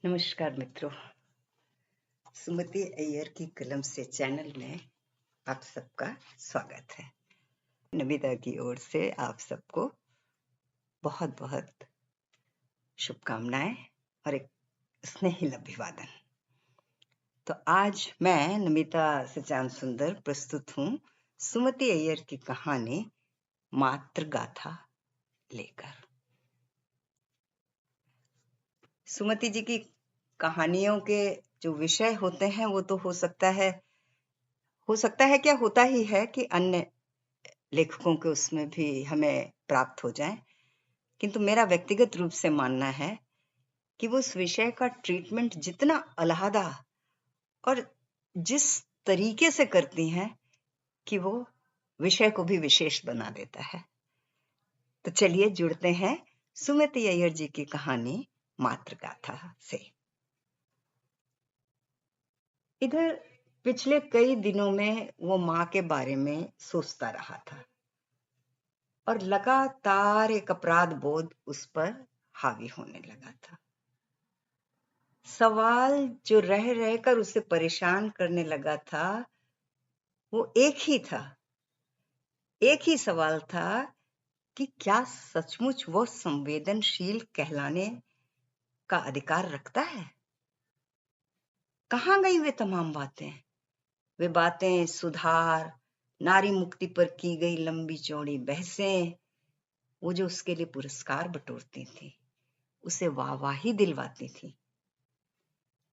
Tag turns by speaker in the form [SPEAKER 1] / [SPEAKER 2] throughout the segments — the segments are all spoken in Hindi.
[SPEAKER 1] नमस्कार मित्रों, सुमति अय्यर की कलम से चैनल में आप सबका स्वागत है। नमिता की ओर से आप सबको बहुत बहुत शुभकामनाएं और एक स्नेहिल अभिवादन। तो आज मैं नमिता सचान सुंदर प्रस्तुत हूँ सुमति अय्यर की कहानी मातृगाथा लेकर। सुमति जी की कहानियों के जो विषय होते हैं वो तो हो सकता है क्या होता ही है कि अन्य लेखकों के उसमें भी हमें प्राप्त हो जाए, किंतु मेरा व्यक्तिगत रूप से मानना है कि वो उस विषय का ट्रीटमेंट जितना अलहदा और जिस तरीके से करती हैं कि वो विषय को भी विशेष बना देता है। तो चलिए जुड़ते हैं सुमति अय्यर जी की कहानी मातृगाथा से। इधर पिछले कई दिनों में वो माँ के बारे में सोचता रहा था और लगातार एक अपराध बोध उस पर हावी होने लगा था। सवाल जो रह रहकर उसे परेशान करने लगा था वो एक ही सवाल था कि क्या सचमुच वो संवेदनशील कहलाने का अधिकार रखता है? कहाँ गई वे तमाम बातें? वे बातें सुधार, नारी मुक्ति पर की गई लंबी चौड़ी बहसें, वो जो उसके लिए पुरस्कार बटोरती थी, उसे वाहवाही दिलवाती थी।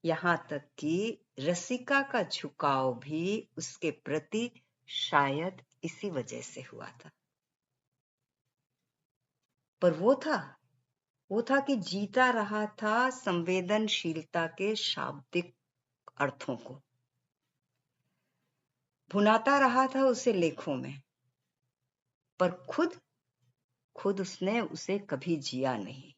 [SPEAKER 1] यहाँ तक कि रसिका का झुकाव भी उसके प्रति शायद इसी वजह से हुआ था। पर वो था कि जीता रहा था संवेदनशीलता के शाब्दिक अर्थों को, भुनाता रहा था उसे लेखों में, पर खुद उसने उसे कभी जिया नहीं।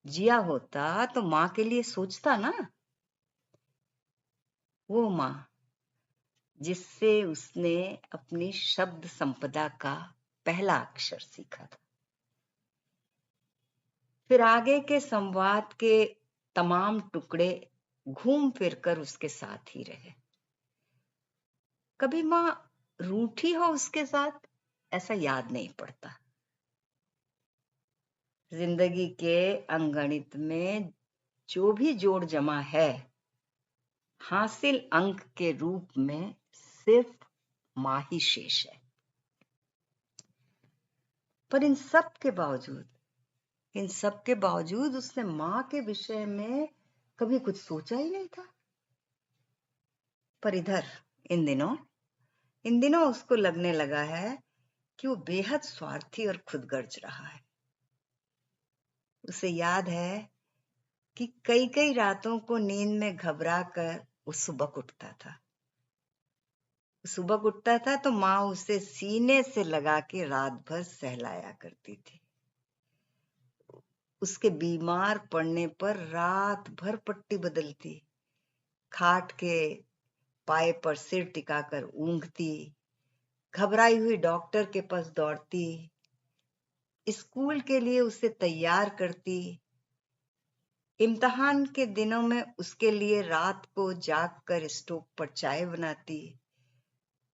[SPEAKER 1] जिया होता तो माँ के लिए सोचता ना, वो माँ जिससे उसने अपनी शब्द संपदा का पहला अक्षर सीखा था, फिर आगे के संवाद के तमाम टुकड़े घूम फिरकर उसके साथ ही रहे। कभी माँ रूठी हो उसके साथ, ऐसा याद नहीं पड़ता। जिंदगी के अंगणित में जो भी जोड़ जमा है, हासिल अंक के रूप में सिर्फ माँ ही शेष है। पर इन सब के बावजूद उसने माँ के विषय में कभी कुछ सोचा ही नहीं था। पर इधर इन दिनों उसको लगने लगा है कि वो बेहद स्वार्थी और खुदगर्ज रहा है। उसे याद है कि कई रातों को नींद में घबरा कर वो सुबह उठता था तो माँ उसे सीने से लगा के रात भर सहलाया करती थी। उसके बीमार पड़ने पर रात भर पट्टी बदलती, खाट के पाए पर सिर टिकाकर ऊँघती, घबराई हुई डॉक्टर के पास दौड़ती, स्कूल के लिए उसे तैयार करती, इम्तिहान के दिनों में उसके लिए रात को जागकर स्टोव पर चाय बनाती,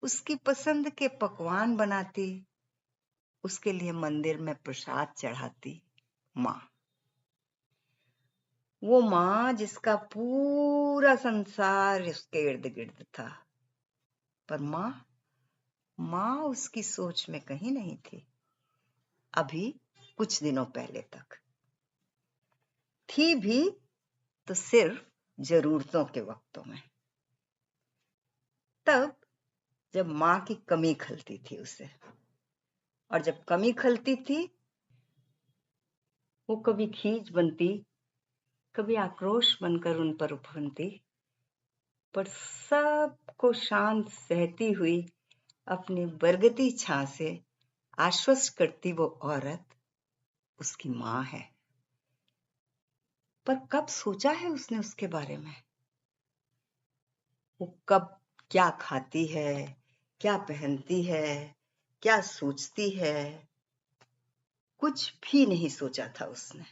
[SPEAKER 1] उसकी पसंद के पकवान बनाती, उसके लिए मंदिर में प्रसाद चढ़ाती। माँ, वो माँ जिसका पूरा संसार उसके इर्द गिर्द था। पर माँ उसकी सोच में कहीं नहीं थी। अभी कुछ दिनों पहले तक थी भी तो सिर्फ जरूरतों के वक्तों में, तब जब माँ की कमी खलती थी उसे। और जब कमी खलती थी वो कभी खीज बनती, कभी आक्रोश बनकर उन पर उफनती, पर सबको शांत सहती हुई अपनी बरगती छां से आश्वस्त करती वो औरत उसकी माँ है। पर कब सोचा है उसने उसके बारे में? वो कब क्या खाती है, क्या पहनती है, क्या सोचती है, कुछ भी नहीं सोचा था उसने।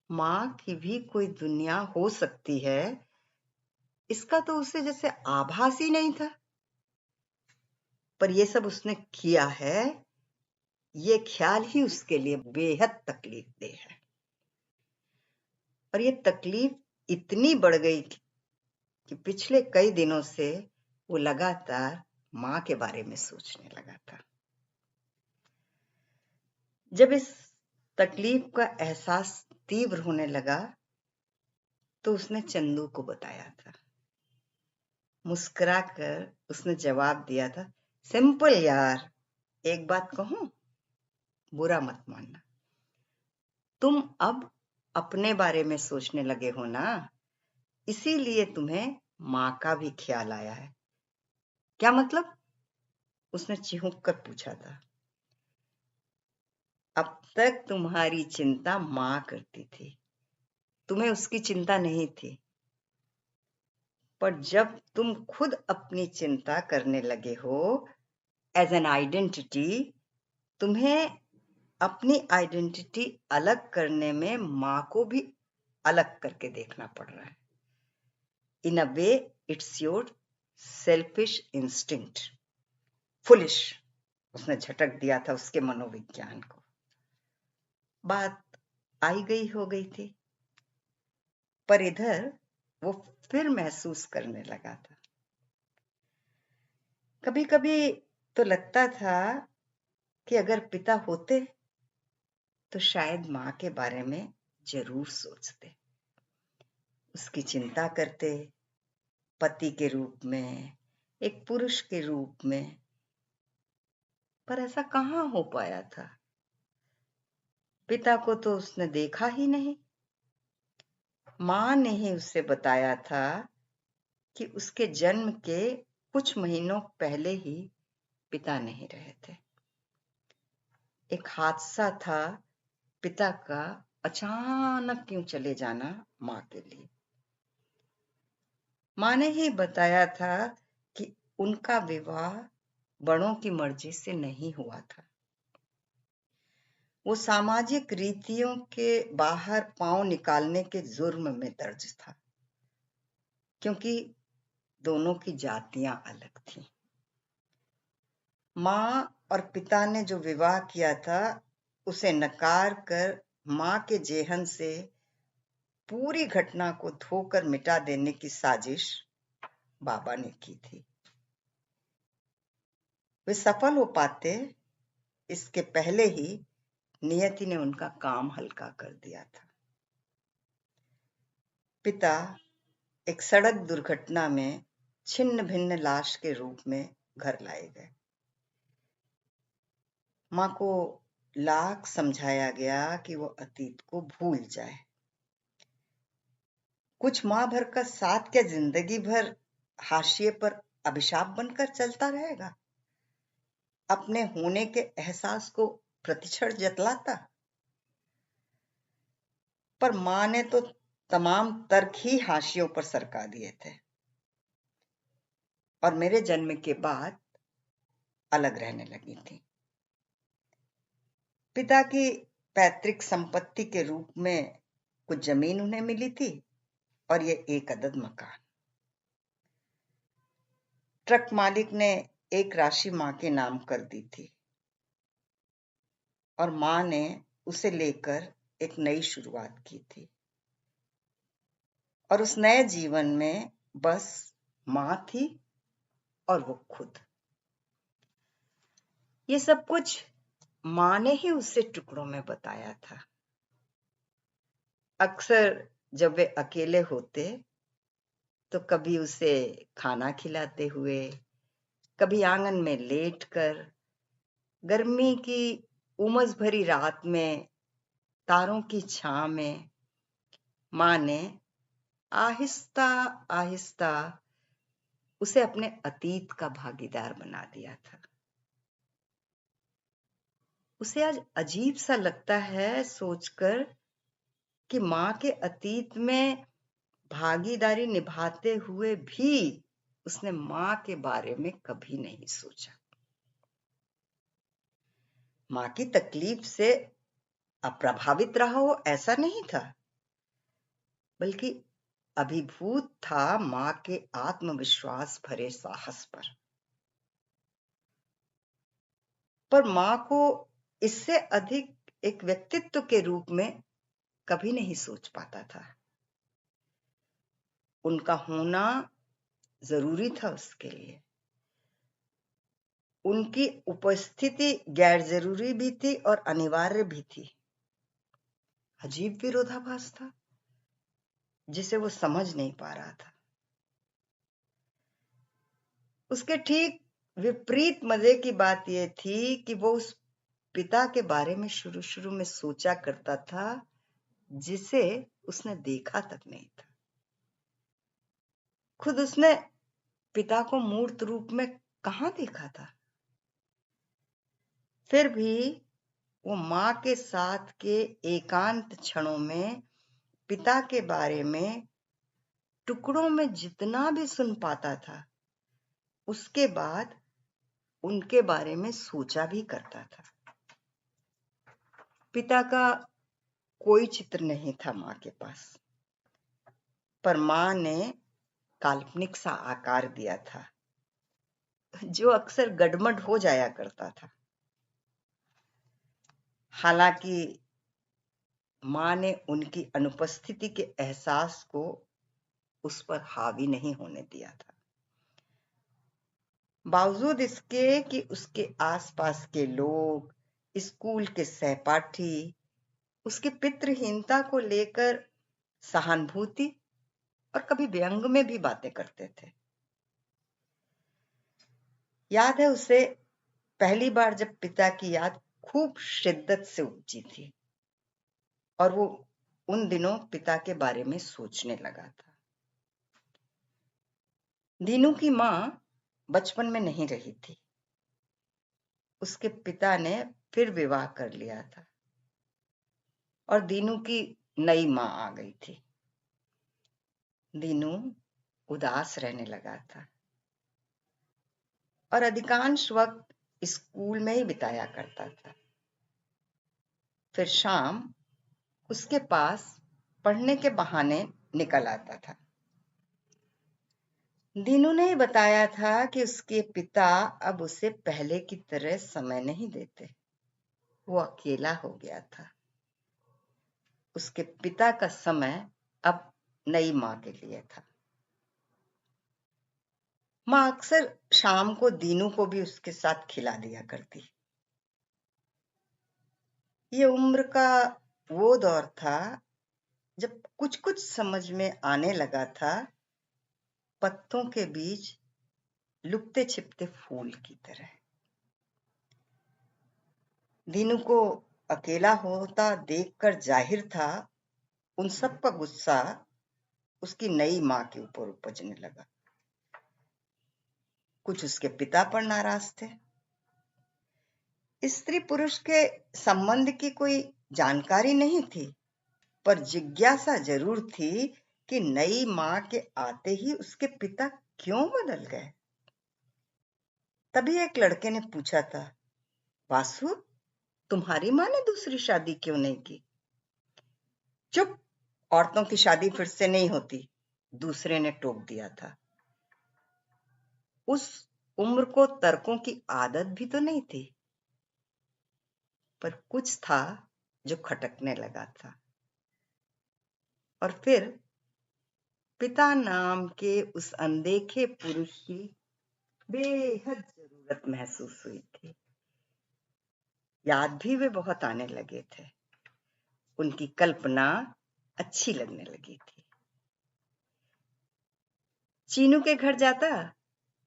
[SPEAKER 1] माँ की भी कोई दुनिया हो सकती है, इसका तो उसे जैसे आभास ही नहीं था। पर ये सब उसने किया है, ये ख्याल ही उसके लिए बेहद तकलीफदेह है। और ये तकलीफ इतनी बढ़ गई कि पिछले कई दिनों से वो लगातार माँ के बारे में सोचने लगा था। जब इस तकलीफ का एहसास तीव्र होने लगा तो उसने चंदू को बताया था। मुस्कुराकर उसने जवाब दिया था, सिंपल यार, एक बात कहूं, बुरा मत मानना। तुम अब अपने बारे में सोचने लगे हो ना, इसीलिए तुम्हें माँ का भी ख्याल आया है। क्या मतलब? उसने चिहुक कर पूछा था। अब तक तुम्हारी चिंता माँ करती थी, तुम्हें उसकी चिंता नहीं थी। पर जब तुम खुद अपनी चिंता करने लगे हो एज एन आइडेंटिटी, तुम्हें अपनी आइडेंटिटी अलग करने में माँ को भी अलग करके देखना पड़ रहा है। In a way it's your selfish instinct. Foolish, उसने झटक दिया था उसके मनोविज्ञान को। बात आई गई हो गई थी, पर इधर वो फिर महसूस करने लगा था। कभी कभी तो लगता था कि अगर पिता होते तो शायद माँ के बारे में जरूर सोचते, उसकी चिंता करते, पति के रूप में, एक पुरुष के रूप में। पर ऐसा कहाँ हो पाया था? पिता को तो उसने देखा ही नहीं। माँ ने ही उसे बताया था कि उसके जन्म के कुछ महीनों पहले ही पिता नहीं रहे थे। एक हादसा था पिता का अचानक क्यों चले जाना माँ के लिए। माँ ने ही बताया था कि उनका विवाह बड़ों की मर्जी से नहीं हुआ था। वो सामाजिक रीतियों के बाहर पांव निकालने के जुर्म में दर्ज था, क्योंकि दोनों की जातियां अलग थीं। माँ और पिता ने जो विवाह किया था उसे नकार कर माँ के जेहन से पूरी घटना को धोकर मिटा देने की साजिश बाबा ने की थी। वे सफल हो पाते इसके पहले ही नियति ने उनका काम हल्का कर दिया था। पिता एक सड़क दुर्घटना में छिन्न भिन्न लाश के रूप में घर लाए गए। माँ को लाख समझाया गया कि वो अतीत को भूल जाए। कुछ माँ भर का साथ क्या जिंदगी भर हाशिए पर अभिशाप बनकर चलता रहेगा? अपने होने के एहसास को प्रतिक्षण जतलाता। पर माँ ने तो तमाम तर्क ही हाशियों पर सरका दिए थे और मेरे जन्म के बाद अलग रहने लगी थी। पिता की पैतृक संपत्ति के रूप में कुछ जमीन उन्हें मिली थी और ये एक अदद मकान। ट्रक मालिक ने एक राशि माँ के नाम कर दी थी और माँ ने उसे लेकर एक नई शुरुआत की थी। और उस नए जीवन में बस माँ थी और वो खुद। ये सब कुछ माँ ने ही उसे टुकड़ों में बताया था। अक्सर जब वे अकेले होते तो कभी उसे खाना खिलाते हुए, कभी आंगन में लेटकर, गर्मी की उमस भरी रात में तारों की छां में माँ ने आहिस्ता आहिस्ता उसे अपने अतीत का भागीदार बना दिया था। उसे आज अजीब सा लगता है सोचकर कि माँ के अतीत में भागीदारी निभाते हुए भी उसने माँ के बारे में कभी नहीं सोचा। माँ की तकलीफ से अप्रभावित रहा हो ऐसा नहीं था, बल्कि अभिभूत था मां के आत्मविश्वास भरे साहस पर मां को इससे अधिक एक व्यक्तित्व के रूप में कभी नहीं सोच पाता था। उनका होना जरूरी था उसके लिए। उनकी उपस्थिति गैर जरूरी भी थी और अनिवार्य भी थी। अजीब विरोधाभास था जिसे वो समझ नहीं पा रहा था। उसके ठीक विपरीत मजे की बात यह थी कि वो उस पिता के बारे में शुरू शुरू में सोचा करता था जिसे उसने देखा तक नहीं था। खुद उसने पिता को मूर्त रूप में कहां देखा था। फिर भी वो मां के साथ के एकांत क्षणों में पिता के बारे में टुकड़ों में जितना भी सुन पाता था, उसके बाद उनके बारे में सोचा भी करता था। पिता का कोई चित्र नहीं था मां के पास, पर मां ने काल्पनिक सा आकार दिया था जो अक्सर गड़बड़ हो जाया करता था। हालांकि मां ने उनकी अनुपस्थिति के एहसास को उस पर हावी नहीं होने दिया था। बावजूद इसके कि उसके आसपास के लोग, स्कूल के सहपाठी उसकी पितृहीनता को लेकर सहानुभूति और कभी व्यंग में भी बातें करते थे। याद है उसे पहली बार जब पिता की याद खूब शिद्दत से उपजी थी और वो उन दिनों पिता के बारे में सोचने लगा था। दीनू की मां बचपन में नहीं रही थी। उसके पिता ने फिर विवाह कर लिया था और दीनू की नई मां आ गई थी। दीनू उदास रहने लगा था और अधिकांश वक्त स्कूल में ही बिताया करता था। फिर शाम उसके पास पढ़ने के बहाने निकल आता था। दीनू ने ही बताया था कि उसके पिता अब उसे पहले की तरह समय नहीं देते। वो अकेला हो गया था। उसके पिता का समय अब नई मां के लिए था। मां अक्सर शाम को दीनू को भी उसके साथ खिला दिया करती। ये उम्र का वो दौर था जब कुछ कुछ समझ में आने लगा था, पत्तों के बीच लुकते छिपते फूल की तरह। दीनू को अकेला होता देखकर जाहिर था उन सब का गुस्सा उसकी नई मां के ऊपर उपजने लगा। कुछ उसके पिता पर नाराज थे। स्त्री पुरुष के संबंध की कोई जानकारी नहीं थी, पर जिज्ञासा जरूर थी कि नई मां के आते ही उसके पिता क्यों बदल गए। तभी एक लड़के ने पूछा था, वासु, तुम्हारी मां ने दूसरी शादी क्यों नहीं की? चुप, औरतों की शादी फिर से नहीं होती, दूसरे ने टोक दिया था। उस उम्र को तर्कों की आदत भी तो नहीं थी, पर कुछ था जो खटकने लगा था। और फिर पिता नाम के उस अनदेखे पुरुष की बेहद जरूरत महसूस हुई थी। याद भी वे बहुत आने लगे थे। उनकी कल्पना अच्छी लगने लगी थी। चीनू के घर जाता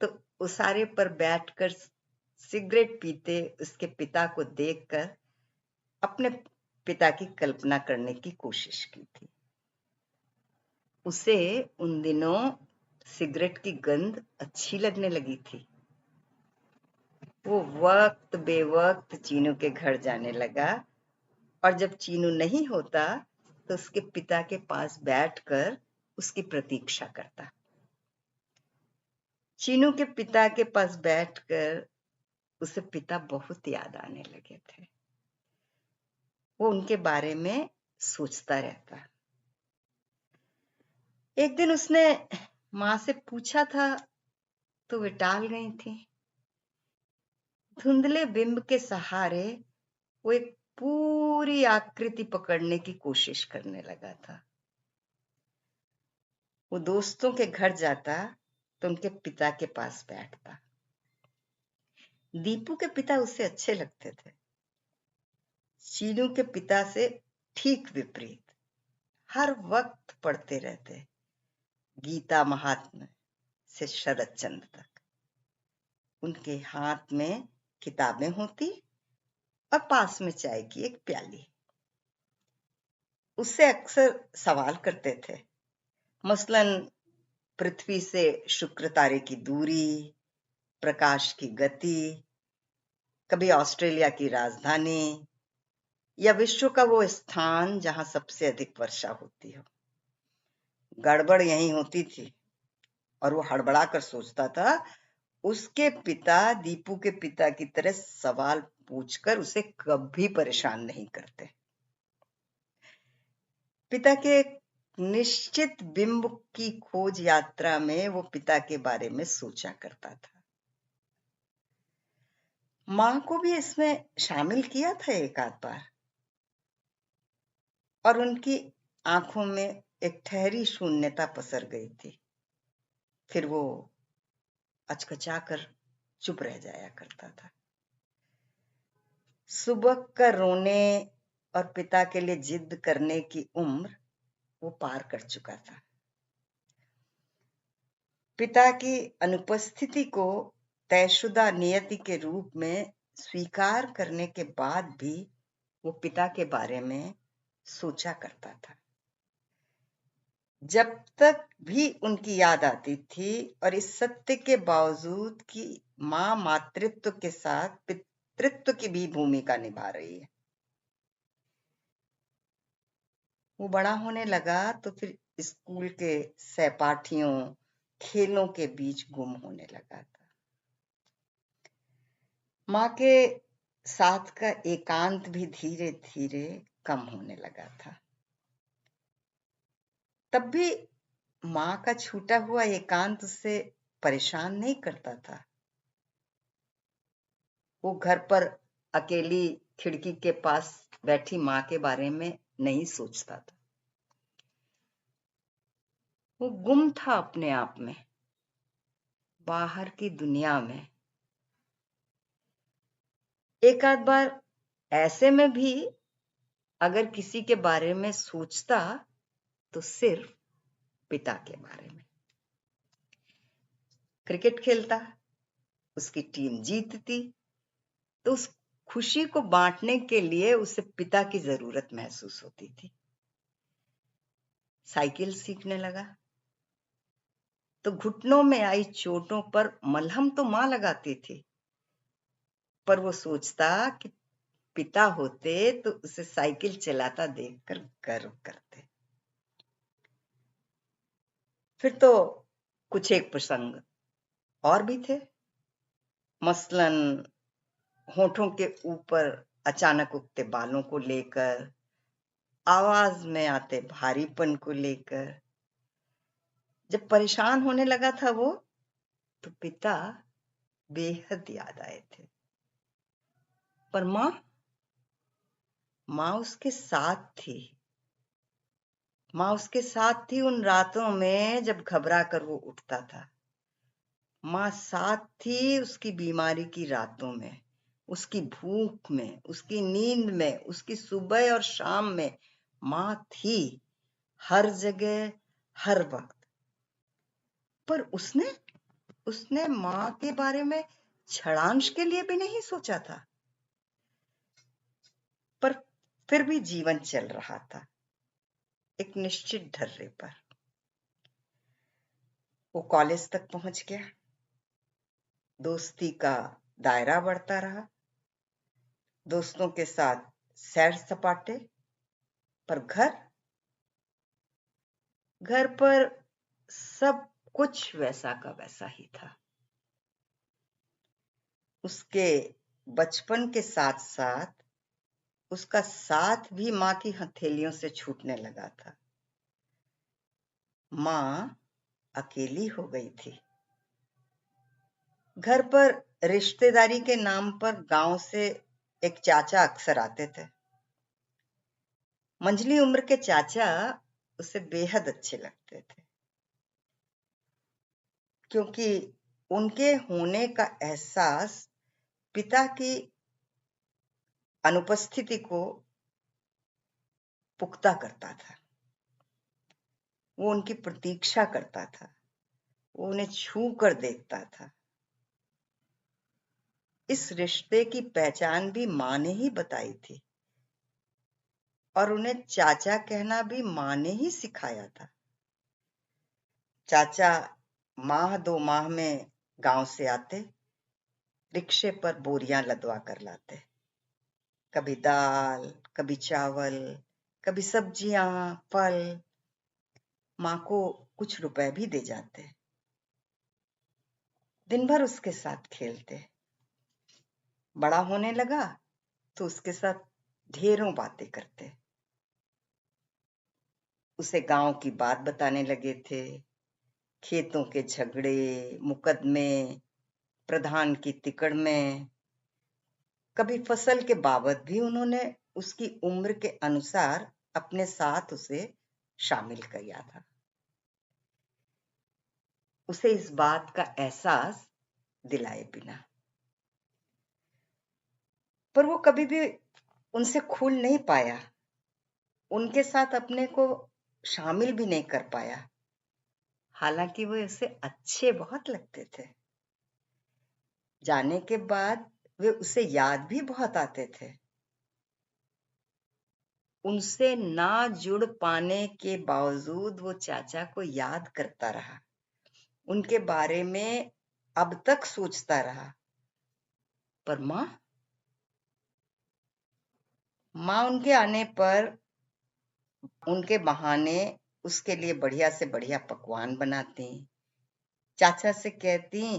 [SPEAKER 1] तो उसारे पर बैठकर सिगरेट पीते उसके पिता को देखकर अपने पिता की कल्पना करने की कोशिश की थी। उसे उन दिनों सिगरेट की गंध अच्छी लगने लगी थी। वो वक्त बेवक्त चीनू के घर जाने लगा और जब चीनू नहीं होता तो उसके पिता के पास बैठकर उसकी प्रतीक्षा करता। चीनू के पिता के पास बैठकर उसे पिता बहुत याद आने लगे थे। वो उनके बारे में सोचता रहता। एक दिन उसने माँ से पूछा था तो वे टाल गई थी। धुंधले बिंब के सहारे वो एक पूरी आकृति पकड़ने की कोशिश करने लगा था। वो दोस्तों के घर जाता तो उनके पिता के पास बैठता। दीपू के पिता उसे अच्छे लगते थे। चीनू के पिता से ठीक विपरीत। हर वक्त पढ़ते रहते, गीता महात्म्य से शरद चंद्र तक। उनके हाथ में किताबें होती और पास में चाय की एक प्याली। उससे अक्सर सवाल करते थे, मसलन पृथ्वी से शुक्र तारे की दूरी, प्रकाश की गति, कभी ऑस्ट्रेलिया की राजधानी या विश्व का वो स्थान जहां सबसे अधिक वर्षा होती हो। गड़बड़ यहीं होती थी और वो हड़बड़ा कर सोचता था उसके पिता दीपू के पिता की तरह सवाल पूछकर उसे कभी परेशान नहीं करते। पिता के निश्चित बिंब की खोज यात्रा में वो पिता के बारे में सोचा करता था। मां को भी इसमें शामिल किया था एक आध बार, और उनकी आंखों में एक ठहरी शून्यता पसर गई थी। फिर वो अचकचाकर चुप रह जाया करता था। सुबह का रोने और पिता के लिए जिद करने की उम्र वो पार कर चुका था। पिता की अनुपस्थिति को तयशुदा नियति के रूप में स्वीकार करने के बाद भी वो पिता के बारे में सोचा करता था। जब तक भी उनकी याद आती थी और इस सत्य के बावजूद कि मां मातृत्व के साथ पितृत्व की भी भूमिका निभा रही है। वो बड़ा होने लगा तो फिर स्कूल के सहपाठियों, खेलों के बीच गुम होने लगा था। मां के साथ का एकांत भी धीरे धीरे कम होने लगा था। तब भी मां का छूटा हुआ एकांत उसे परेशान नहीं करता था। वो घर पर अकेली खिड़की के पास बैठी मां के बारे में नहीं सोचता था। वो गुम था अपने आप में, बाहर की दुनिया में। एक आध बार ऐसे में भी अगर किसी के बारे में सोचता तो सिर्फ पिता के बारे में। क्रिकेट खेलता, उसकी टीम जीतती तो उस खुशी को बांटने के लिए उसे पिता की जरूरत महसूस होती थी। साइकिल सीखने लगा तो घुटनों में आई चोटों पर मलहम तो मां लगाती थी, पर वो सोचता कि पिता होते तो उसे साइकिल चलाता देखकर गर्व करते। फिर तो कुछ एक प्रसंग और भी थे, मसलन होठों के ऊपर अचानक उगते बालों को लेकर, आवाज में आते भारीपन को लेकर। जब परेशान होने लगा था वो, तो पिता बेहद याद आए थे। पर मां उसके साथ थी। मां उसके साथ थी उन रातों में जब घबरा कर वो उठता था। मां साथ थी उसकी बीमारी की रातों में, उसकी भूख में, उसकी नींद में, उसकी सुबह और शाम में। मां थी हर जगह, हर वक्त। पर उसने मां के बारे में क्षणांश के लिए भी नहीं सोचा था। पर फिर भी जीवन चल रहा था एक निश्चित ढर्रे पर। वो कॉलेज तक पहुंच गया, दोस्ती का दायरा बढ़ता रहा, दोस्तों के साथ सैर सपाटे। पर घर पर सब कुछ वैसा का वैसा ही था। उसके बचपन के साथ साथ उसका साथ भी मां की हथेलियों से छूटने लगा था। माँ अकेली हो गई थी। घर पर रिश्तेदारी के नाम पर गांव से एक चाचा अक्सर आते थे। मंझली उम्र के चाचा उसे बेहद अच्छे लगते थे, क्योंकि उनके होने का एहसास पिता की अनुपस्थिति को पुख्ता करता था। वो उनकी प्रतीक्षा करता था, वो उन्हें छू कर देखता था। इस रिश्ते की पहचान भी माँ ने ही बताई थी और उन्हें चाचा कहना भी माँ ने ही सिखाया था। चाचा माह 2 माह में गांव से आते, रिक्शे पर बोरियां लदवा कर लाते। कभी दाल, कभी चावल, कभी सब्जियां, फल। माँ को कुछ रुपए भी दे जाते। दिन भर उसके साथ खेलते। बड़ा होने लगा तो उसके साथ ढेरों बातें करते। उसे गांव की बात बताने लगे थे, खेतों के झगड़े, मुकदमे, प्रधान की तिकड़ में। कभी फसल के बाबत भी उन्होंने उसकी उम्र के अनुसार अपने साथ उसे शामिल किया था। उसे इस बात का एहसास दिलाए बिना। पर वो कभी भी उनसे खुल नहीं पाया, उनके साथ अपने को शामिल भी नहीं कर पाया। हालांकि वे उसे अच्छे बहुत लगते थे। जाने के बाद वे उसे याद भी बहुत आते थे। उनसे ना जुड़ पाने के बावजूद वो चाचा को याद करता रहा, उनके बारे में अब तक सोचता रहा। पर माँ उनके आने पर उनके बहाने उसके लिए बढ़िया से बढ़िया पकवान बनाती, चाचा से कहती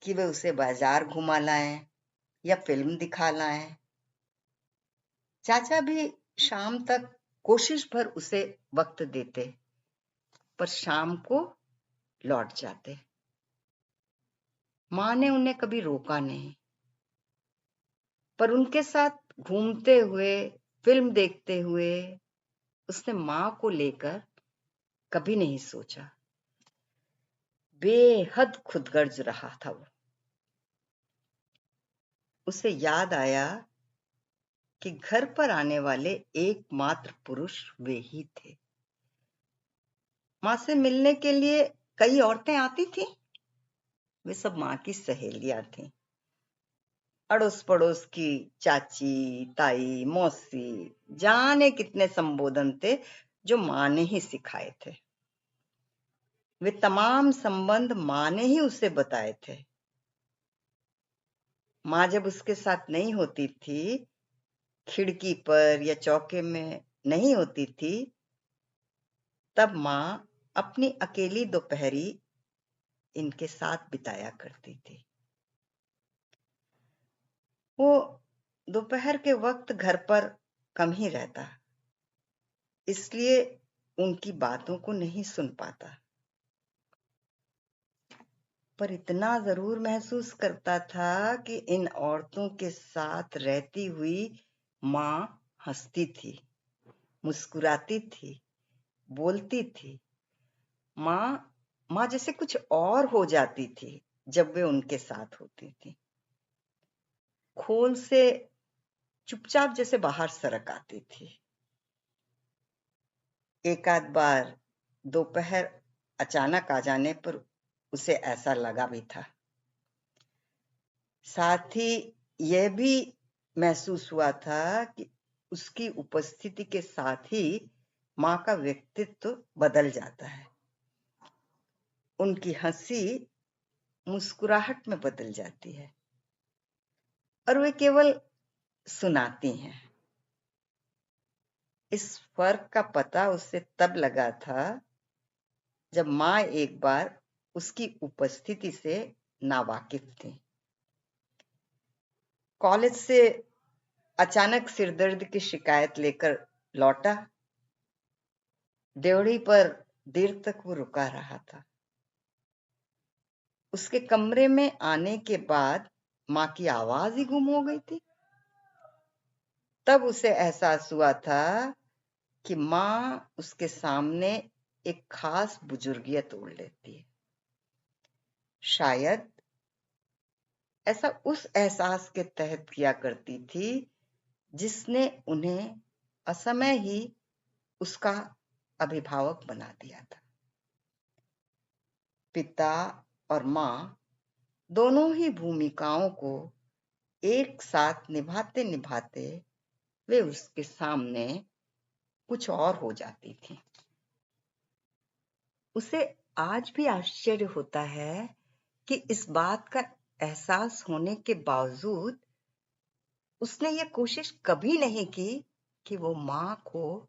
[SPEAKER 1] कि वे उसे बाजार घुमा लाएं या फिल्म दिखा लाएं। चाचा भी शाम तक कोशिश भर उसे वक्त देते, पर शाम को लौट जाते। माँ ने उन्हें कभी रोका नहीं, पर उनके साथ घूमते हुए, फिल्म देखते हुए उसने माँ को लेकर कभी नहीं सोचा। बेहद खुदगर्ज रहा था वो। उसे याद आया कि घर पर आने वाले एकमात्र पुरुष वे ही थे। माँ से मिलने के लिए कई औरतें आती थीं। वे सब माँ की सहेलियां थीं। अड़ोस पड़ोस की चाची, ताई, मौसी, जाने कितने संबोधन थे जो माँ ने ही सिखाए थे। वे तमाम संबंध माँ ने ही उसे बताए थे। माँ जब उसके साथ नहीं होती थी, खिड़की पर या चौके में नहीं होती थी, तब माँ अपनी अकेली दोपहरी इनके साथ बिताया करती थी। वो दोपहर के वक्त घर पर कम ही रहता, इसलिए उनकी बातों को नहीं सुन पाता, पर इतना जरूर महसूस करता था कि इन औरतों के साथ रहती हुई माँ हंसती थी, मुस्कुराती थी, बोलती थी। माँ जैसे कुछ और हो जाती थी जब वे उनके साथ होती थी। खोल से चुपचाप जैसे बाहर सरक आती थी। एक आध बार दोपहर अचानक आ जाने पर उसे ऐसा लगा भी था। साथ ही यह भी महसूस हुआ था कि उसकी उपस्थिति के साथ ही माँ का व्यक्तित्व बदल जाता है। उनकी हंसी मुस्कुराहट में बदल जाती है और वे केवल सुनाती हैं। इस फर्क का पता उसे तब लगा था जब माँ एक बार उसकी उपस्थिति से नावाकिफ थी। कॉलेज से अचानक सिरदर्द की शिकायत लेकर लौटा। ड्योढ़ी पर देर तक वो रुका रहा था। उसके कमरे में आने के बाद माँ की आवाज ही गुम हो गई थी। तब उसे एहसास हुआ था कि माँ उसके सामने एक खास बुजुर्गियत ओढ़ लेती है। शायद ऐसा उस एहसास के तहत किया करती थी जिसने उन्हें असमय ही उसका अभिभावक बना दिया था। पिता और माँ दोनों ही भूमिकाओं को एक साथ निभाते निभाते वे उसके सामने कुछ और हो जाती थी। उसे आज भी आश्चर्य होता है कि इस बात का एहसास होने के बावजूद उसने ये कोशिश कभी नहीं की कि वो माँ को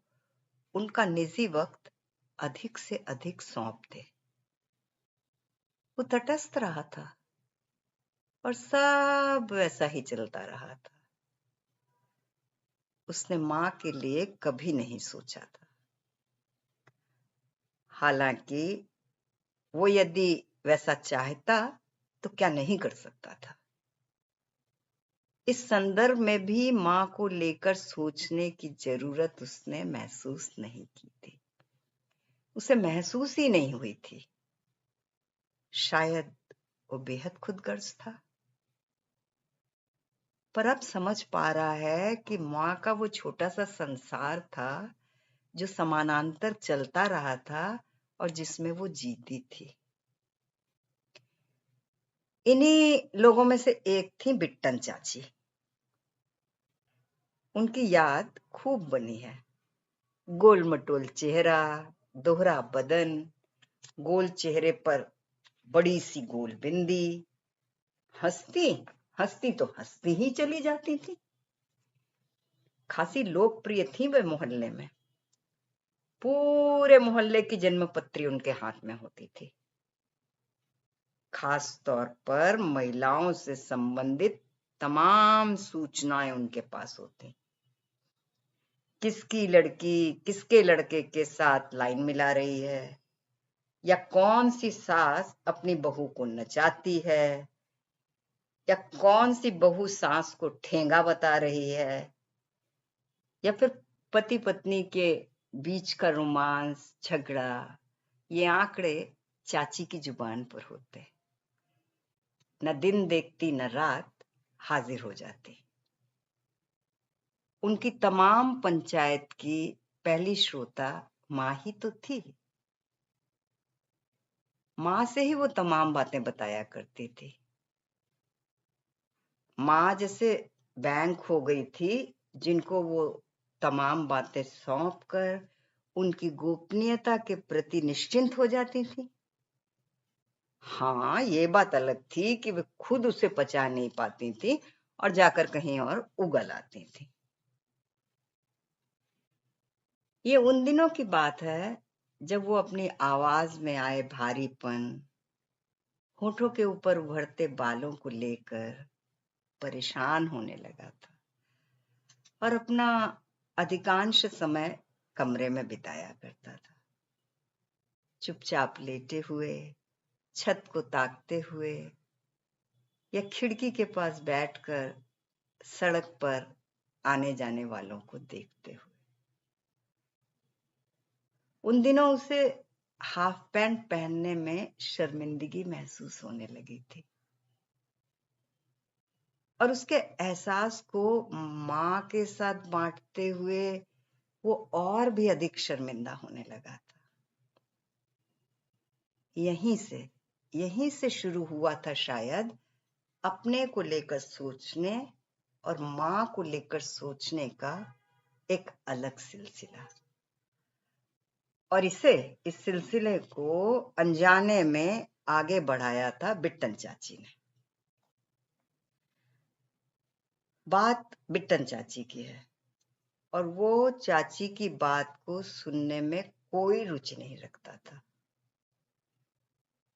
[SPEAKER 1] उनका निजी वक्त अधिक से अधिक सौंप दे। वो तटस्थ रहा था और सब वैसा ही चलता रहा था। उसने माँ के लिए कभी नहीं सोचा था। हालांकि वो यदि वैसा चाहता तो क्या नहीं कर सकता था। इस संदर्भ में भी माँ को लेकर सोचने की जरूरत उसने महसूस नहीं की थी। उसे महसूस ही नहीं हुई थी। शायद वो बेहद खुदगर्ज था। पर अब समझ पा रहा है कि माँ का वो छोटा सा संसार था जो समानांतर चलता रहा था और जिसमें वो जीती थी। इन्हीं लोगों में से एक थी बिट्टन चाची। उनकी याद खूब बनी है। गोल मटोल चेहरा, दोहरा बदन, गोल चेहरे पर बड़ी सी गोल बिंदी। हंसती हंसती तो हंसती ही चली जाती थी। खासी लोकप्रिय थी वे मोहल्ले में। पूरे मोहल्ले की जन्मपत्री उनके हाथ में होती थी। खास तौर पर महिलाओं से संबंधित तमाम सूचनाएं उनके पास होती। किसकी लड़की किसके लड़के के साथ लाइन मिला रही है, या कौन सी सास अपनी बहू को नचाती है, या कौन सी बहू सास को ठेंगा बता रही है, या फिर पति पत्नी के बीच का रोमांस झगड़ा। ये आंकड़े चाची की जुबान पर होते। न दिन देखती न रात हाजिर हो जाती। उनकी तमाम पंचायत की पहली श्रोता माँ ही तो थी। माँ से ही वो तमाम बातें बताया करती थी। माँ जैसे बैंक हो गई थी जिनको वो तमाम बातें सौंप कर उनकी गोपनीयता के प्रति निश्चिंत हो जाती थी। हाँ, ये बात अलग थी कि वे खुद उसे पचा नहीं पाती थी और जाकर कहीं और उगल आती थी। ये उन दिनों की बात है जब वो अपनी आवाज में आए भारीपन, होठों के ऊपर उभरते बालों को लेकर परेशान होने लगा था और अपना अधिकांश समय कमरे में बिताया करता था, चुपचाप लेटे हुए, छत को ताकते हुए या खिड़की के पास बैठकर सड़क पर आने जाने वालों को देखते हुए। उन दिनों उसे हाफ पैंट पहनने में शर्मिंदगी महसूस होने लगी थी और उसके एहसास को माँ के साथ बांटते हुए वो और भी अधिक शर्मिंदा होने लगा था। यहीं से शुरू हुआ था शायद अपने को लेकर सोचने और माँ को लेकर सोचने का एक अलग सिलसिला। और इस सिलसिले को अनजाने में आगे बढ़ाया था बिट्टन चाची ने। बात बिट्टन चाची की है और वो चाची की बात को सुनने में कोई रुचि नहीं रखता था,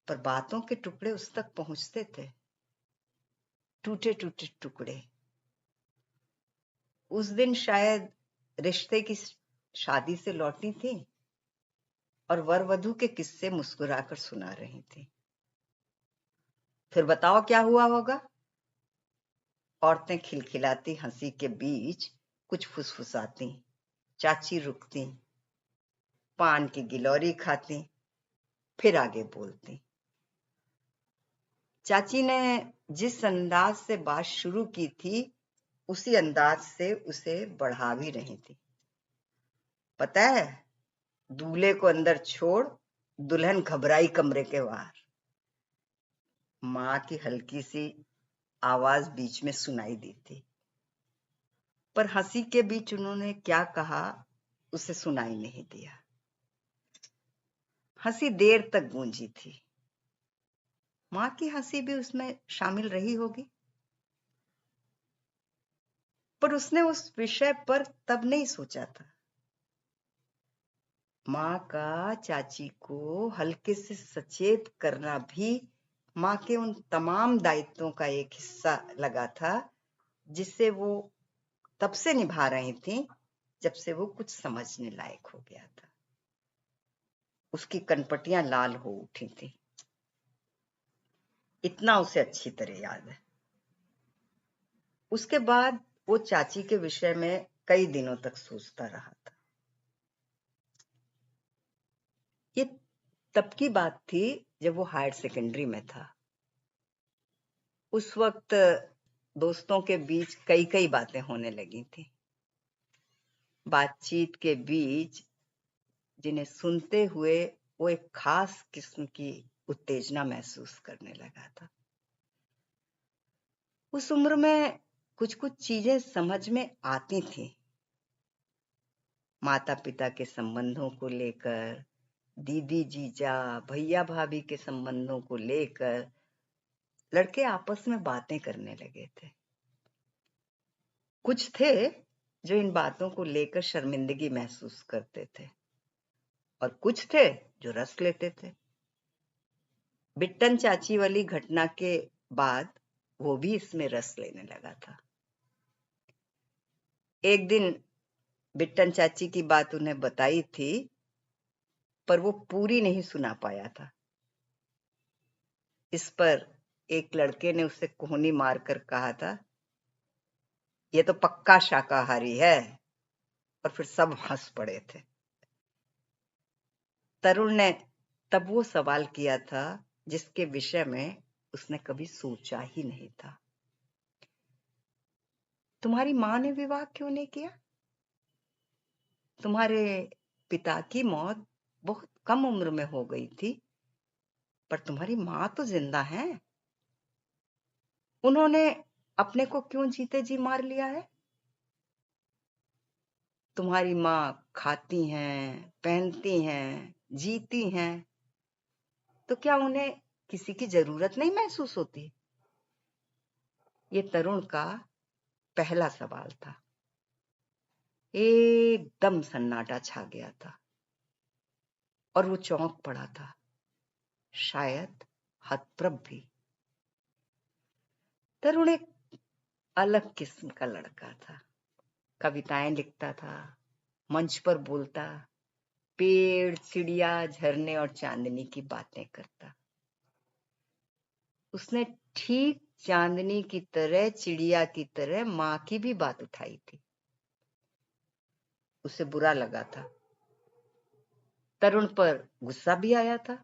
[SPEAKER 1] पर बातों के टुकड़े उस तक पहुंचते थे, टूटे टूटे टुकड़े। उस दिन शायद रिश्ते की शादी से लौटी थी। और वर वधू के किस्से मुस्कुराकर सुना रही थी। फिर बताओ क्या हुआ होगा? औरतें खिलखिलाती हंसी के बीच कुछ फुसफुसाती, चाची रुकती, पान की गिलौरी खाती, फिर आगे बोलती। चाची ने जिस अंदाज से बात शुरू की थी उसी अंदाज से उसे बढ़ा भी रही थी। पता है, दूल्हे को अंदर छोड़ दुल्हन घबराई कमरे के बाहर। मां की हल्की सी आवाज बीच में सुनाई दी थी, पर हंसी के बीच उन्होंने क्या कहा उसे सुनाई नहीं दिया। हंसी देर तक गूंजी थी। मां की हंसी भी उसमें शामिल रही होगी, पर उसने उस विषय पर तब नहीं सोचा था। मां का चाची को हल्के से सचेत करना भी मां के उन तमाम दायित्वों का एक हिस्सा लगा था जिसे वो तब से निभा रही थी जब से वो कुछ समझने लायक हो गया था। उसकी कनपटियां लाल हो उठी थी, इतना उसे अच्छी तरह याद है। उसके बाद वो चाची के विषय में कई दिनों तक सोचता रहा था। ये तब की बात थी जब वो हायर सेकेंडरी में था। उस वक्त दोस्तों के बीच कई कई बातें होने लगी थी। बातचीत के बीच जिन्हें सुनते हुए वो एक खास किस्म की उत्तेजना महसूस करने लगा था। उस उम्र में कुछ कुछ चीजें समझ में आती थी। माता पिता के संबंधों को लेकर, दीदी जीजा भैया भाभी के संबंधों को लेकर लड़के आपस में बातें करने लगे थे। कुछ थे जो इन बातों को लेकर शर्मिंदगी महसूस करते थे और कुछ थे जो रस लेते थे। बिट्टन चाची वाली घटना के बाद वो भी इसमें रस लेने लगा था। एक दिन बिट्टन चाची की बात उन्हें बताई थी, पर वो पूरी नहीं सुना पाया था। इस पर एक लड़के ने उसे कोहनी मारकर कहा था, ये तो पक्का शाकाहारी है, और फिर सब हंस पड़े थे। तरुण ने तब वो सवाल किया था जिसके विषय में उसने कभी सोचा ही नहीं था। तुम्हारी मां ने विवाह क्यों नहीं किया? तुम्हारे पिता की मौत बहुत कम उम्र में हो गई थी, पर तुम्हारी मां तो जिंदा है। उन्होंने अपने को क्यों जीते जी मार लिया है? तुम्हारी मां खाती हैं, पहनती हैं, जीती हैं, तो क्या उन्हें किसी की जरूरत नहीं महसूस होती? ये तरुण का पहला सवाल था। एकदम सन्नाटा छा गया था और वो चौंक पड़ा था, शायद हतप्रभ भी। तरुण एक अलग किस्म का लड़का था। कविताएं लिखता था, मंच पर बोलता, पेड़, चिड़िया, झरने और चांदनी की बातें करता। उसने ठीक चांदनी की तरह, चिड़िया की तरह मां की भी बात उठाई थी। उसे बुरा लगा था। तरुण पर गुस्सा भी आया था।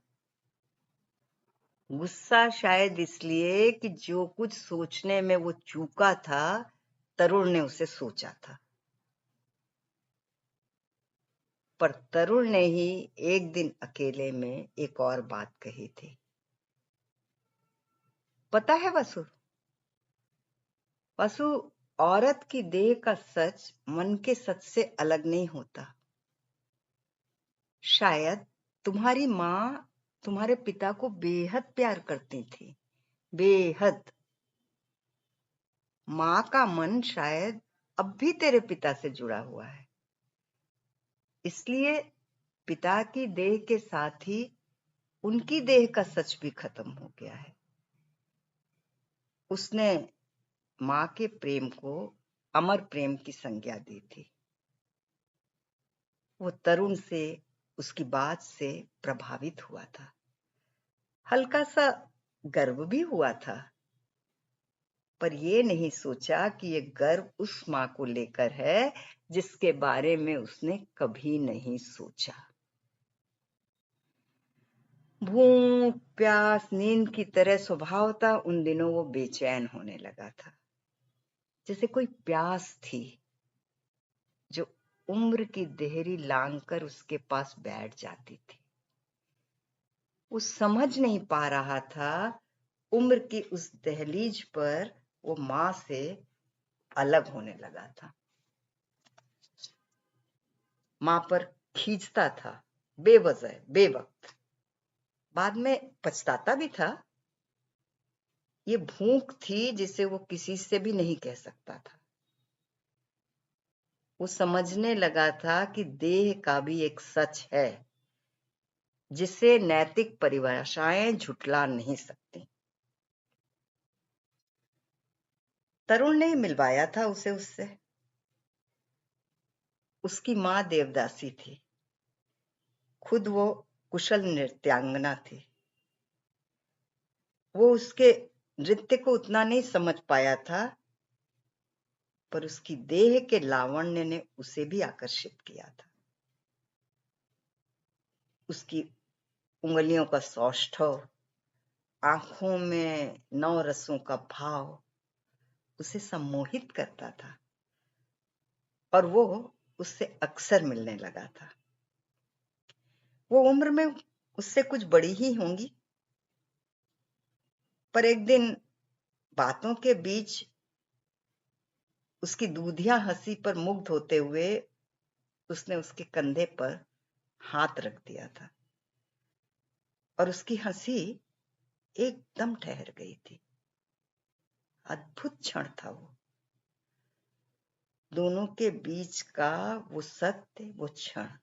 [SPEAKER 1] गुस्सा शायद इसलिए कि जो कुछ सोचने में वो चूका था, तरुण ने उसे सोचा था। पर तरुण ने ही एक दिन अकेले में एक और बात कही थी। पता है वसु, औरत की देह का सच मन के सच से अलग नहीं होता। शायद तुम्हारी मां तुम्हारे पिता को बेहद प्यार करती थी, बेहद। मां का मन शायद अब भी तेरे पिता से जुड़ा हुआ है, इसलिए पिता की देह के साथ ही उनकी देह का सच भी खत्म हो गया है। उसने मां के प्रेम को अमर प्रेम की संज्ञा दी थी। वो तरुण से उसकी बात से प्रभावित हुआ था। हल्का सा गर्व भी हुआ था, पर ये नहीं सोचा कि ये गर्व उस माँ को लेकर है जिसके बारे में उसने कभी नहीं सोचा। भूख, प्यास, नींद की तरह स्वभावतः उन दिनों वो बेचैन होने लगा था, जैसे कोई प्यास थी जो उम्र की देहरी लांघ कर उसके पास बैठ जाती थी। वो समझ नहीं पा रहा था उम्र की उस दहलीज पर वो माँ से अलग होने लगा था। माँ पर खींचता था, बेवजह, बेवक्त। बाद में पछताता भी था। ये भूख थी जिसे वो किसी से भी नहीं कह सकता था। वो समझने लगा था कि देह का भी एक सच है जिसे नैतिक परिभाषाएं झुठला नहीं सकती। तरुण ने मिलवाया था उसे उससे। उसकी माँ देवदासी थी, खुद वो कुशल नृत्यांगना थी। वो उसके नृत्य को उतना नहीं समझ पाया था, पर उसकी देह के लावण्य ने उसे भी आकर्षित किया था। उसकी उंगलियों का सौष्ठव, आंखों में नौ रसों का भाव उसे सम्मोहित करता था और वो उससे अक्सर मिलने लगा था। वो उम्र में उससे कुछ बड़ी ही होंगी, पर एक दिन बातों के बीच उसकी दूधिया हंसी पर मुग्ध होते हुए उसने उसके कंधे पर हाथ रख दिया था और उसकी हंसी एकदम ठहर गई थी। अद्भुत क्षण था वो। दोनों के बीच का वो सत्य, वो क्षण।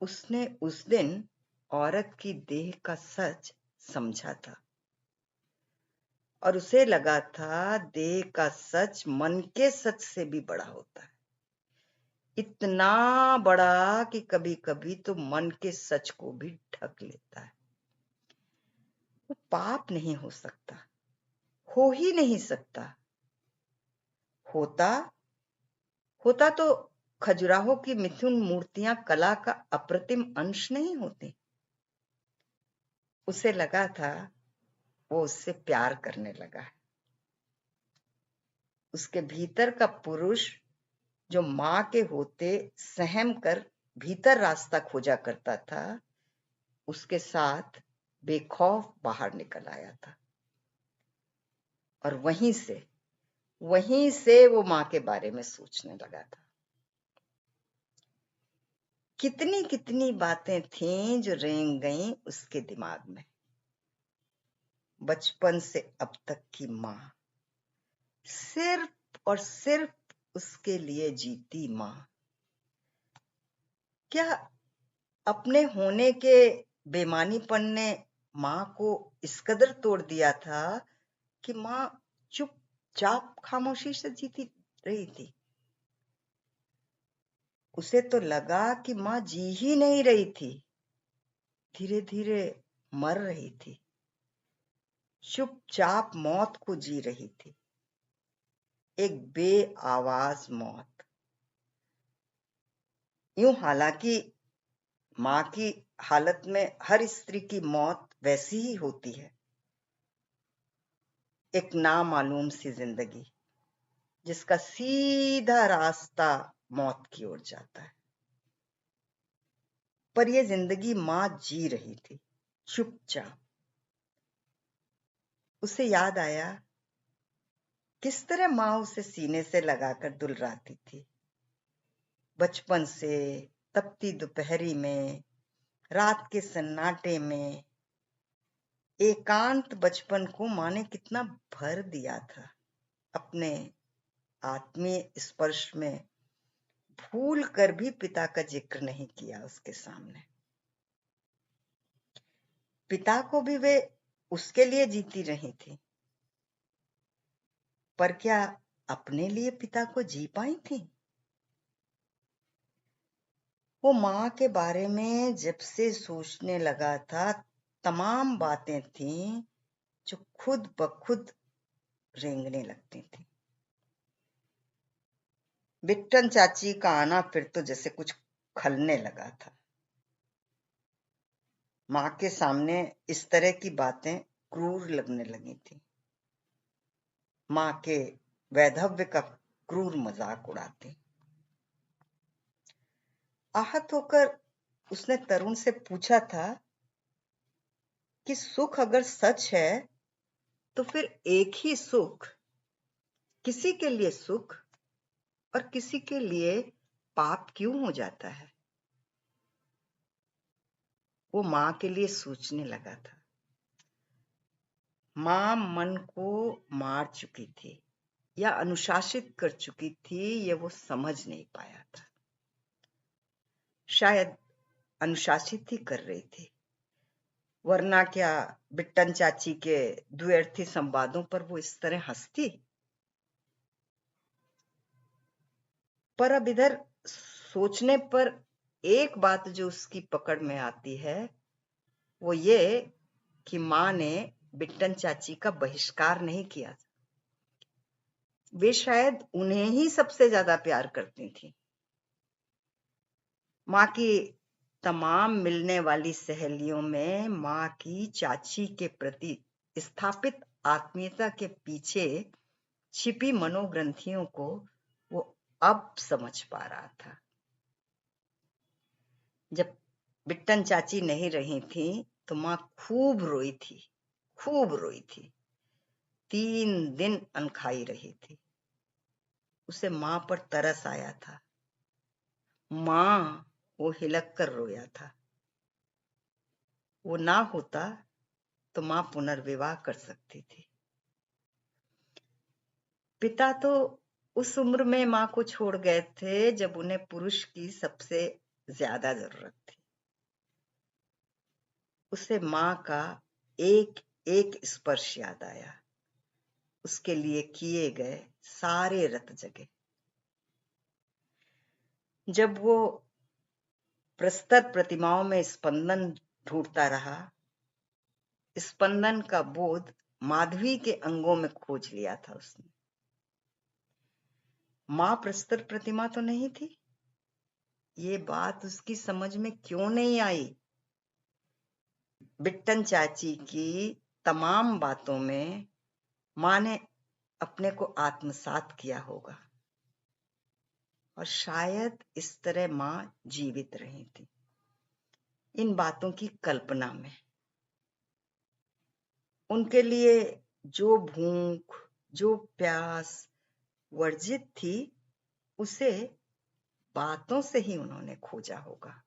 [SPEAKER 1] उसने उस दिन औरत की देह का सच समझा था और उसे लगा था देह का सच मन के सच से भी बड़ा होता है। इतना बड़ा कि कभी कभी तो मन के सच को भी ढक लेता है। वो पाप नहीं हो सकता, हो ही नहीं सकता। होता तो खजुराहो की मिथुन मूर्तियां कला का अप्रतिम अंश नहीं होती। उसे लगा था वो उससे प्यार करने लगा है। उसके भीतर का पुरुष जो मां के होते सहम कर भीतर रास्ता खोजा करता था, उसके साथ बेखौफ बाहर निकल आया था और वहीं से वो मां के बारे में सोचने लगा था। कितनी कितनी बातें थीं जो रेंग गईं उसके दिमाग में। बचपन से अब तक की मां, सिर्फ और सिर्फ उसके लिए जीती मां। क्या अपने होने के बेमानीपन ने मां को इस कदर तोड़ दिया था कि मां चुपचाप खामोशी से जीती रही थी? उसे तो लगा कि मां जी ही नहीं रही थी, धीरे धीरे मर रही थी, चुपचाप मौत को जी रही थी, एक बेआवाज मौत। यूं हालांकि मां की हालत में हर स्त्री की मौत वैसी ही होती है, एक नामालूम सी जिंदगी जिसका सीधा रास्ता मौत की ओर जाता है। पर यह जिंदगी मां जी रही थी, चुपचाप। उसे याद आया किस तरह मां उसे सीने से लगाकर दुलराती थी। बचपन से तपती दोपहरी में, रात के सन्नाटे में, एकांत बचपन को मां ने कितना भर दिया था अपने आत्मीय स्पर्श में। भूल कर भी पिता का जिक्र नहीं किया उसके सामने। पिता को भी वे उसके लिए जीती रही थी, पर क्या अपने लिए पिता को जी पाई थी? वो माँ के बारे में जब से सोचने लगा था, तमाम बातें थीं जो खुद ब खुद रेंगने लगती थी। बिट्टन चाची का आना फिर तो जैसे कुछ खलने लगा था। माँ के सामने इस तरह की बातें क्रूर लगने लगी थी। माँ के वैधव्य का क्रूर मजाक उड़ाती। आहत होकर उसने तरुण से पूछा था कि सुख अगर सच है तो फिर एक ही सुख किसी के लिए सुख और किसी के लिए पाप क्यों हो जाता है। वो माँ के लिए सोचने लगा था। माँ मन को मार चुकी थी या अनुशासित कर चुकी थी, ये वो समझ नहीं पाया था। शायद अनुशासित ही कर रही थी, वरना क्या बिट्टन चाची के द्व्यर्थी संवादों पर वो इस तरह हंसती। पर अब इधर सोचने पर एक बात जो उसकी पकड़ में आती है वो ये कि माँ ने बिट्टन चाची का बहिष्कार नहीं किया था। वे शायद उन्हें ही सबसे ज्यादा प्यार करती थी। माँ की तमाम मिलने वाली सहेलियों में माँ की चाची के प्रति स्थापित आत्मीयता के पीछे छिपी मनोग्रंथियों को वो अब समझ पा रहा था। जब बिट्टन चाची नहीं रही थी तो माँ खूब रोई थी, खूब रोई थी। 3 दिन अनखाई रही थी। उसे माँ पर तरस आया था। माँ, वो हिलक कर रोया था। वो ना होता तो माँ पुनर्विवाह कर सकती थी। पिता तो उस उम्र में माँ को छोड़ गए थे जब उन्हें पुरुष की सबसे ज्यादा जरूरत थी। उसे माँ का एक एक स्पर्श याद आया, उसके लिए किए गए सारे रत जगे। जब वो प्रस्तर प्रतिमाओं में स्पंदन ढूंढता रहा, स्पंदन का बोध माधवी के अंगों में खोज लिया था उसने। मां प्रस्तर प्रतिमा तो नहीं थी, ये बात उसकी समझ में क्यों नहीं आई। बिट्टन चाची की तमाम बातों में मां ने अपने को आत्मसात किया होगा और शायद इस तरह मां जीवित रही थी, इन बातों की कल्पना में। उनके लिए जो भूख, जो प्यास वर्जित थी, उसे बातों से ही उन्होंने खोजा होगा।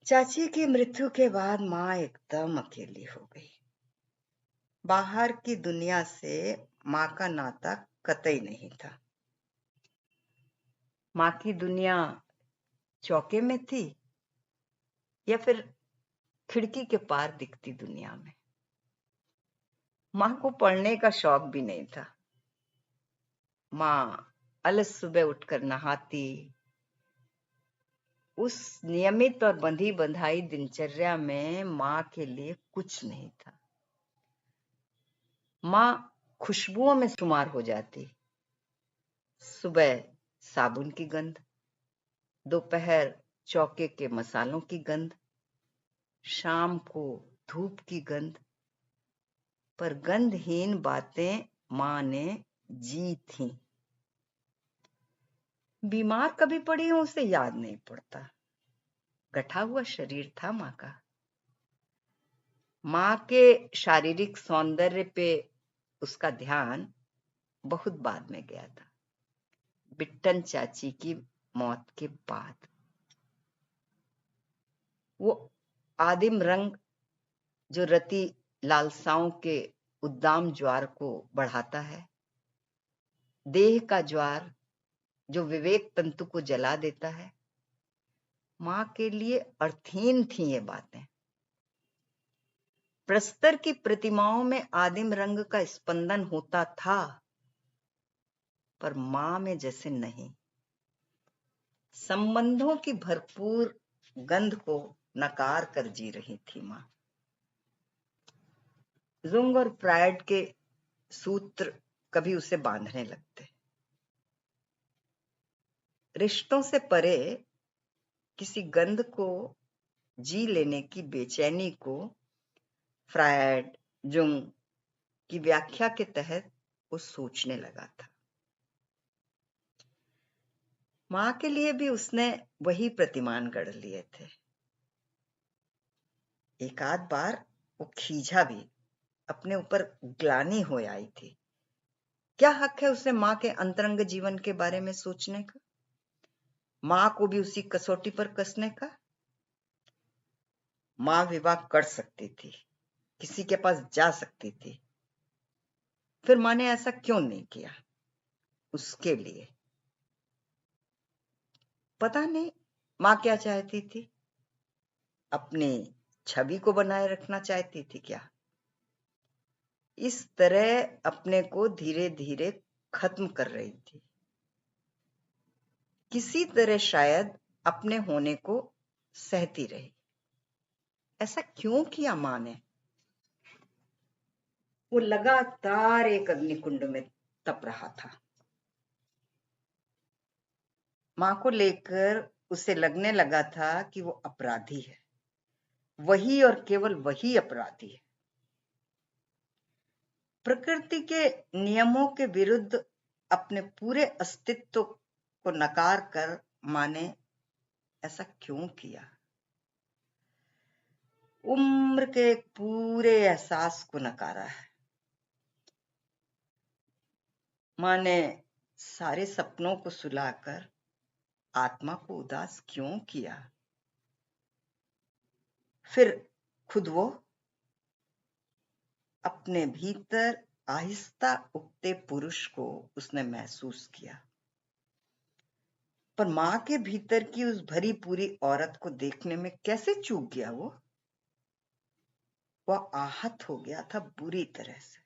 [SPEAKER 1] चाची की मृत्यु के बाद मां एकदम अकेली हो गई। बाहर की दुनिया से मां का नाता कतई नहीं था। मां की दुनिया चौके में थी या फिर खिड़की के पार दिखती दुनिया में। मां को पढ़ने का शौक भी नहीं था। मां अलस सुबह उठकर नहाती। उस नियमित और बंधी बंधाई दिनचर्या में मां के लिए कुछ नहीं था। मां खुशबुओं में शुमार हो जाती। सुबह साबुन की गंध, दोपहर चौके के मसालों की गंध, शाम को धूप की गंध। पर गंधहीन बातें मां ने जी थी। बीमार कभी पड़ी हो उसे याद नहीं पड़ता। गठा हुआ शरीर था मां का। मां के शारीरिक सौंदर्य पे उसका ध्यान बहुत बाद में गया था, बिट्टन चाची की मौत के बाद। वो आदिम रंग जो रति लालसाओं के उद्दाम ज्वार को बढ़ाता है, देह का ज्वार जो विवेक तंतु को जला देता है, मां के लिए अर्थहीन थी ये बातें। प्रस्तर की प्रतिमाओं में आदिम रंग का स्पंदन होता था, पर मां में जैसे नहीं। संबंधों की भरपूर गंध को नकार कर जी रही थी माँ। जुंग और प्राइड के सूत्र कभी उसे बांधने लगते। रिश्तों से परे किसी गंध को जी लेने की बेचैनी को फ्रायड, जुंग की व्याख्या के तहत वो सोचने लगा था। मां के लिए भी उसने वही प्रतिमान गढ़ लिए थे। एक आध बार वो खींचा भी, अपने ऊपर ग्लानि हो आई थी। क्या हक है उसे मां के अंतरंग जीवन के बारे में सोचने का, मां को भी उसी कसौटी पर कसने का? मां विवाह कर सकती थी, किसी के पास जा सकती थी, फिर मां ने ऐसा क्यों नहीं किया उसके लिए? पता नहीं मां क्या चाहती थी, अपनी छवि को बनाए रखना चाहती थी क्या? इस तरह अपने को धीरे धीरे खत्म कर रही थी। किसी तरह शायद अपने होने को सहती रही। ऐसा क्यों किया मां ने? वो लगातार एक अग्निकुंड में तप रहा था। मां को लेकर उसे लगने लगा था कि वो अपराधी है, वही और केवल वही अपराधी है। प्रकृति के नियमों के विरुद्ध अपने पूरे अस्तित्व को नकार कर मां ने ऐसा क्यों किया? उम्र के एक पूरे एहसास को नकारा है। मां ने सारे सपनों को सुलाकर आत्मा को उदास क्यों किया? फिर खुद वो अपने भीतर आहिस्ता उगते पुरुष को उसने महसूस किया, पर मां के भीतर की उस भरी पूरी औरत को देखने में कैसे चूक गया वो? वह आहत हो गया था बुरी तरह से।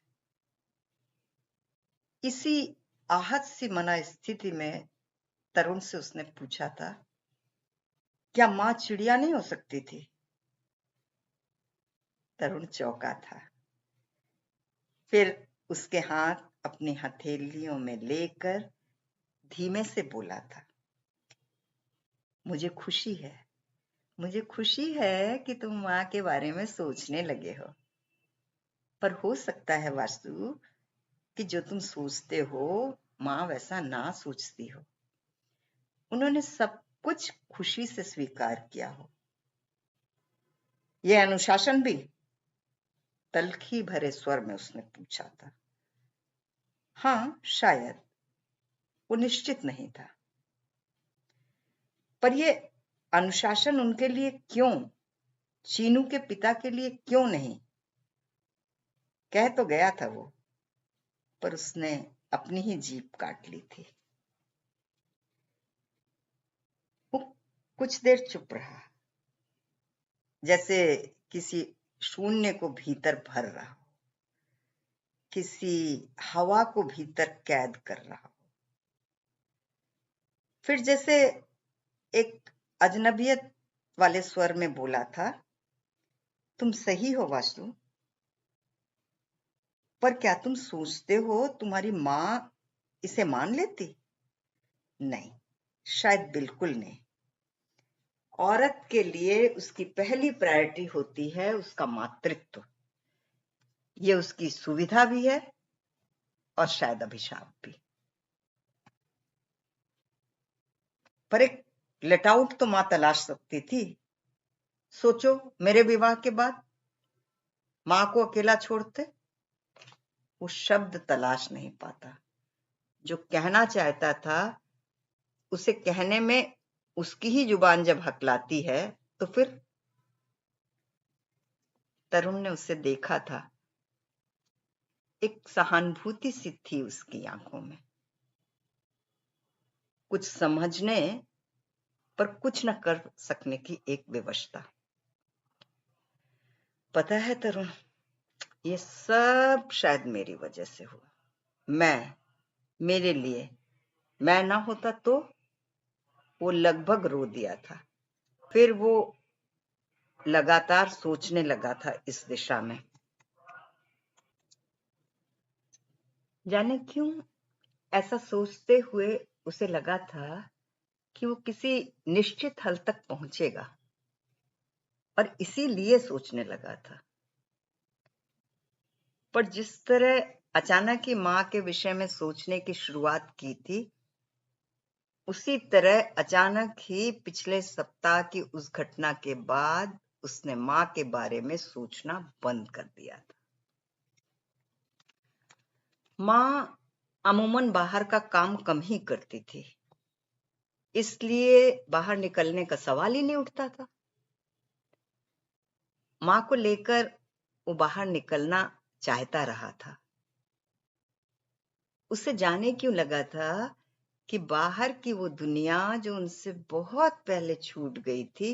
[SPEAKER 1] इसी आहत सी मना स्थिति में तरुण से उसने पूछा था, क्या मां चिड़िया नहीं हो सकती थी? तरुण चौंका था। फिर उसके हाथ अपनी हथेलियों में लेकर धीमे से बोला था, मुझे खुशी है, मुझे खुशी है कि तुम मां के बारे में सोचने लगे हो, पर हो सकता है वासु कि जो तुम सोचते हो मां वैसा ना सोचती हो। उन्होंने सब कुछ खुशी से स्वीकार किया हो। यह अनुशासन भी? तलखी भरे स्वर में उसने पूछा था। हाँ शायद, वो निश्चित नहीं था, पर यह अनुशासन उनके लिए क्यों, चीनू के पिता के लिए क्यों नहीं? कह तो गया था वो, पर उसने अपनी ही जीभ काट ली थी। वो कुछ देर चुप रहा, जैसे किसी शून्य को भीतर भर रहा हो, किसी हवा को भीतर कैद कर रहा हो। फिर जैसे एक अजनबियत वाले स्वर में बोला था, तुम सही हो वासु, पर क्या तुम सोचते हो तुम्हारी मां इसे मान लेती? नहीं, शायद बिल्कुल नहीं। औरत के लिए उसकी पहली प्रायोरिटी होती है उसका मातृत्व। ये उसकी सुविधा भी है और शायद अभिशाप भी। पर एक लेट आउट तो मां तलाश सकती थी। सोचो, मेरे विवाह के बाद मां को अकेला छोड़ते? वो शब्द तलाश नहीं पाता। जो कहना चाहता था उसे कहने में उसकी ही जुबान जब हकलाती है तो फिर? तरुण ने उसे देखा था, एक सहानुभूति सी थी उसकी आंखों में, कुछ समझने पर कुछ न कर सकने की एक विवशता। पता है तरुण, ये सब शायद मेरी वजह से हुआ। मेरे लिए मैं ना होता तो? वो लगभग रो दिया था। फिर वो लगातार सोचने लगा था इस दिशा में। जाने क्यों ऐसा सोचते हुए उसे लगा था कि वो किसी निश्चित हल तक पहुंचेगा, और इसीलिए सोचने लगा था। पर जिस तरह अचानक ही मां के विषय में सोचने की शुरुआत की थी, उसी तरह अचानक ही पिछले सप्ताह की उस घटना के बाद उसने मां के बारे में सोचना बंद कर दिया था। मां अमूमन बाहर का काम कम ही करती थी, इसलिए बाहर निकलने का सवाल ही नहीं उठता था। मां को लेकर वो बाहर निकलना चाहता रहा था। उसे जाने क्यों लगा था कि बाहर की वो दुनिया जो उनसे बहुत पहले छूट गई थी,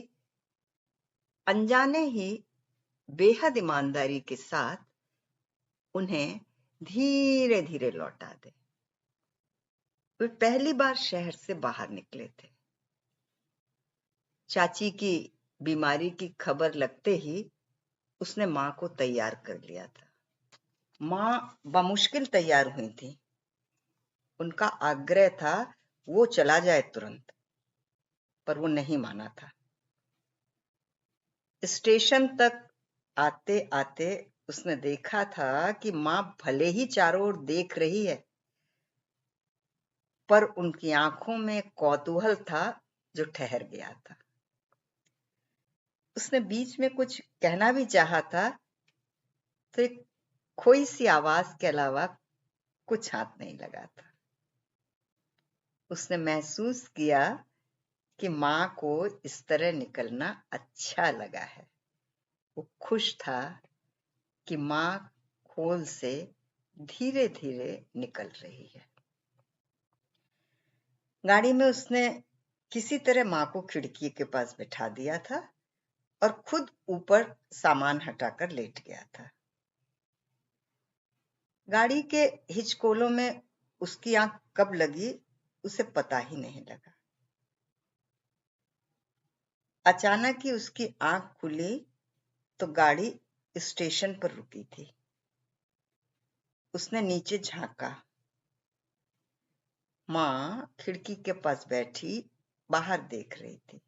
[SPEAKER 1] अनजाने ही बेहद ईमानदारी के साथ उन्हें धीरे धीरे लौटा दे। वे पहली बार शहर से बाहर निकले थे। चाची की बीमारी की खबर लगते ही उसने मां को तैयार कर लिया था। मां बमुश्किल तैयार हुई थी। उनका आग्रह था वो चला जाए तुरंत, पर वो नहीं माना था। स्टेशन तक आते आते उसने देखा था कि मां भले ही चारों ओर देख रही है, पर उनकी आंखों में कौतूहल था जो ठहर गया था। उसने बीच में कुछ कहना भी चाहा था, तो एक खोई सी आवाज के अलावा कुछ हाथ नहीं लगा था। उसने महसूस किया कि मां को इस तरह निकलना अच्छा लगा है। वो खुश था कि मां खोल से धीरे धीरे निकल रही है। गाड़ी में उसने किसी तरह मां को खिड़की के पास बिठा दिया था और खुद ऊपर सामान हटाकर लेट गया था। गाड़ी के हिचकोलों में उसकी आंख कब लगी उसे पता ही नहीं लगा। अचानक ही उसकी आंख खुली तो गाड़ी स्टेशन पर रुकी थी। उसने नीचे झांका। मां खिड़की के पास बैठी बाहर देख रही थी।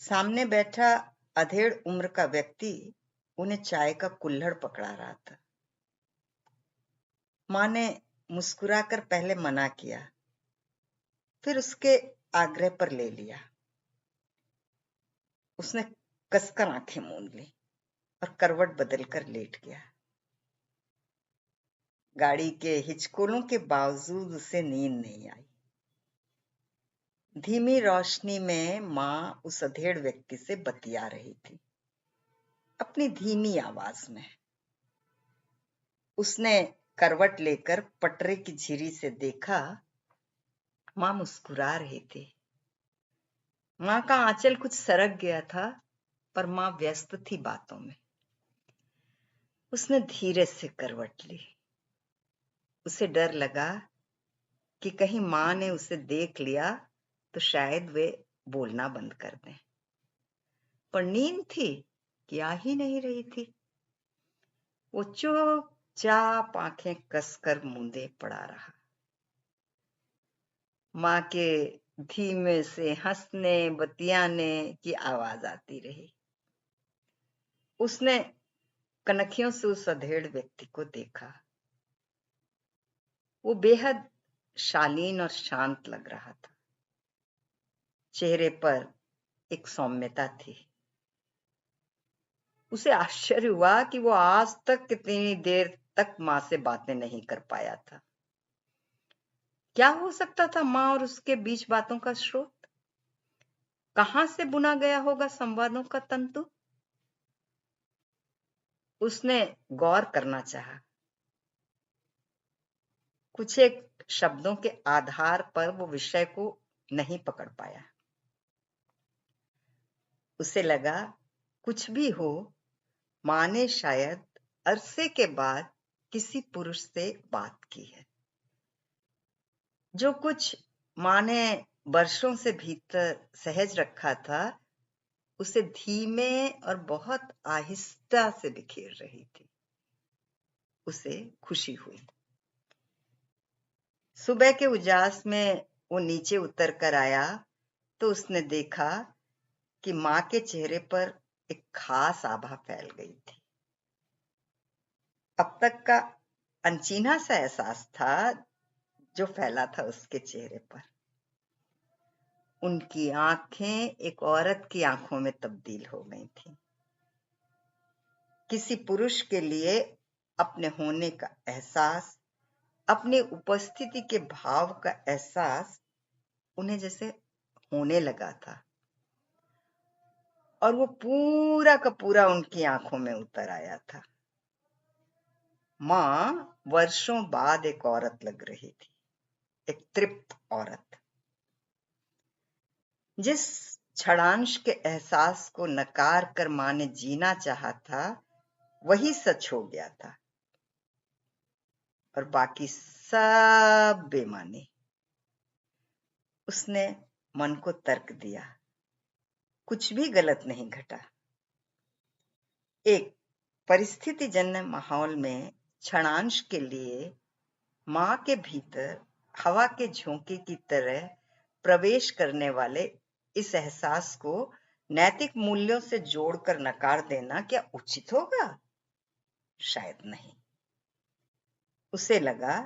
[SPEAKER 1] सामने बैठा अधेड़ उम्र का व्यक्ति उन्हें चाय का कुल्हड़ पकड़ा रहा था। मां ने मुस्कुराकर पहले मना किया, फिर उसके आग्रह पर ले लिया। उसने कसकर आंखें मूंद ली और करवट बदलकर लेट गया। गाड़ी के हिचकोलों के बावजूद उसे नींद नहीं आई। धीमी रोशनी में मां उस अधेड़ व्यक्ति से बतिया रही थी, अपनी धीमी आवाज में। उसने करवट लेकर पटरे की झिरी से देखा। मां मुस्कुरा रही थी। मां का आंचल कुछ सरक गया था, पर मां व्यस्त थी बातों में। उसने धीरे से करवट ली। उसे डर लगा कि कहीं मां ने उसे देख लिया तो शायद वे बोलना बंद कर दें। पर नींद थी कि आ ही नहीं रही थी। वो चुपचाप आंखें कसकर मूंदे पड़ा रहा। मां के धीमे से हंसने बतियाने की आवाज आती रही। उसने कनखियों से उस अधेड़ व्यक्ति को देखा। वो बेहद शालीन और शांत लग रहा था। चेहरे पर एक सौम्यता थी। उसे आश्चर्य हुआ कि वो आज तक कितनी देर तक मां से बातें नहीं कर पाया था। क्या हो सकता था मां और उसके बीच बातों का स्रोत? कहां से बुना गया होगा संवादों का तंतु? उसने गौर करना चाहा। कुछ एक शब्दों के आधार पर वो विषय को नहीं पकड़ पाया। उसे लगा कुछ भी हो, मां ने शायद अरसे के बाद किसी पुरुष से बात की है। जो कुछ मां ने वर्षों से भीतर सहज रखा था, उसे धीमे और बहुत आहिस्ता से बिखेर रही थी। उसे खुशी हुई। सुबह के उजास में वो नीचे उतर कर आया तो उसने देखा कि मां के चेहरे पर एक खास आभा फैल गई थी। अब तक का अनचीना सा एहसास था जो फैला था उसके चेहरे पर। उनकी आंखें एक औरत की आंखों में तब्दील हो गई थीं। किसी पुरुष के लिए अपने होने का एहसास, अपनी उपस्थिति के भाव का एहसास उन्हें जैसे होने लगा था और वो पूरा का पूरा उनकी आंखों में उतर आया था। मां वर्षों बाद एक औरत लग रही थी, एक तृप्त औरत। जिस क्षणांश के एहसास को नकार कर मां ने जीना चाहा था, वही सच हो गया था और बाकी सब बेमानी। उसने मन को तर्क दिया, कुछ भी गलत नहीं घटा। एक परिस्थितिजन्य माहौल में क्षणांश के लिए मां के भीतर हवा के झोंके की तरह प्रवेश करने वाले इस एहसास को नैतिक मूल्यों से जोड़कर नकार देना क्या उचित होगा? शायद नहीं। उसे लगा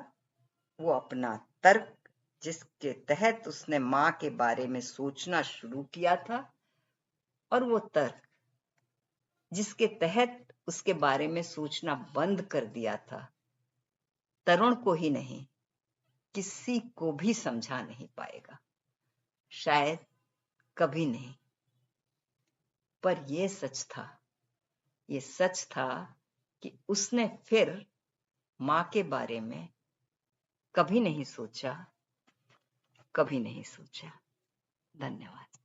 [SPEAKER 1] वो अपना तर्क, जिसके तहत उसने मां के बारे में सोचना शुरू किया था, और वो तर्क जिसके तहत उसके बारे में सोचना बंद कर दिया था, तरुण को ही नहीं, किसी को भी समझा नहीं पाएगा। शायद कभी नहीं। पर यह सच था, ये सच था कि उसने फिर मां के बारे में कभी नहीं सोचा, कभी नहीं सोचा। धन्यवाद।